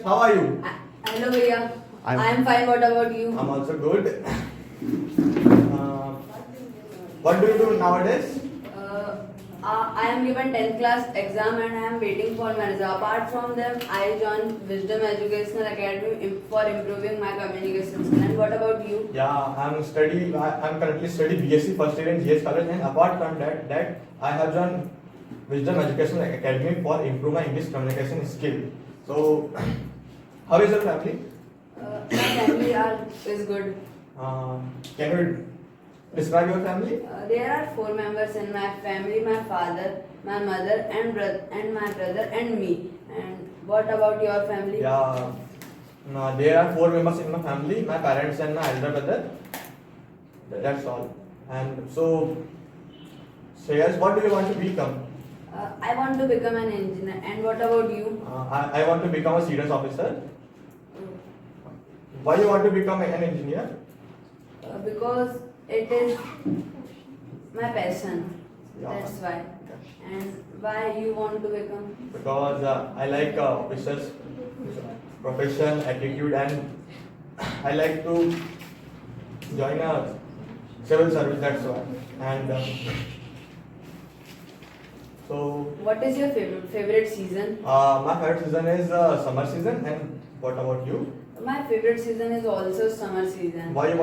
how are you? Hello, Bhaiya. I'm fine. What about you? I'm also good. What do you do nowadays? I am given 10th class exam and I am waiting for my result. Apart from them, I joined Wisdom Educational Academy for improving my communication skill. And what about you? Yeah, I'm currently studying BSc first year in GS College, and apart from that I have joined Wisdom Educational Academy for improve my English communication skill. So, how is your family? My family is good. Can you describe your family? There are 4 members in my family: my father, my mother, and my brother, and me. And what about your family? Yeah, there are 4 members in my family: my parents and my elder brother. That's all. And so, Shreyas, what do you want to become? I want to become an engineer. And what about you? I want to become a serious officer. Why you want to become an engineer? Because it is my passion. Yeah. That's why. And why you want to become? Because I like officers' profession, attitude, and I like to join a civil service. That's why. And so. What is your favorite season? My favorite season is summer season. And what about you? My favorite season is also summer season. Why you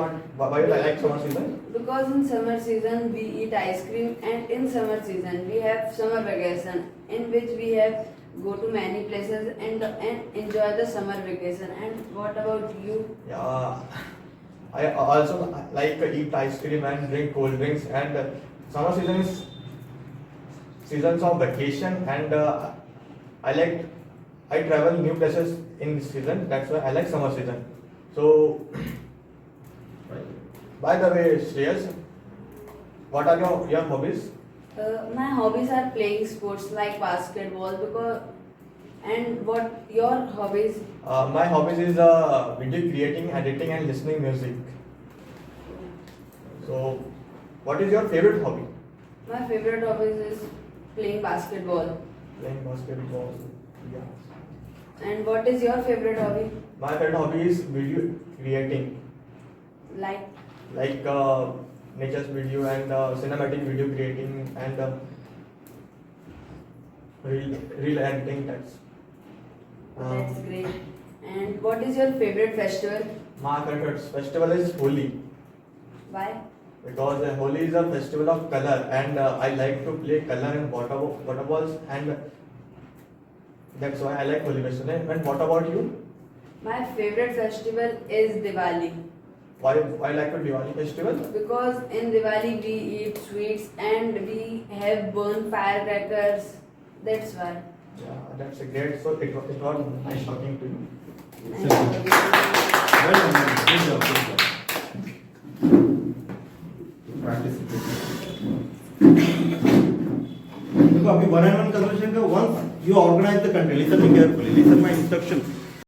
like summer season? Because in summer season we eat ice cream, and in summer season we have summer vacation in which we have go to many places and enjoy the summer vacation. And what about you? Yeah, I also like to eat ice cream and drink cold drinks. And summer season is seasons of vacation, and I travel new places in this season. That's why I like summer season. So, by the way, Shreyas, what are your hobbies? My hobbies are playing sports like basketball. And what your hobbies? My hobbies is video creating, editing, and listening music. So, what is your favorite hobby? My favorite hobbies is playing basketball. Playing basketball. Yeah. And what is your favorite hobby? My favorite hobby is video creating, Like nature's video and cinematic video creating and real editing. That's great. And what is your favorite festival? My favorite festival is Holi, Why? because Holi is a festival of color, and I like to play color and water balls, and that's why I like Holi festival. And what about you? My favorite festival is Diwali. Why like the Diwali festival? Because in Diwali we eat sweets and we have burn firecrackers. That's why. Yeah, that's a great. So it was nice talking to you. Well done, man. Good job, good job. देखो अभी 1-on-1 conversation का once you organize the content, listen me carefully, listen my instructions.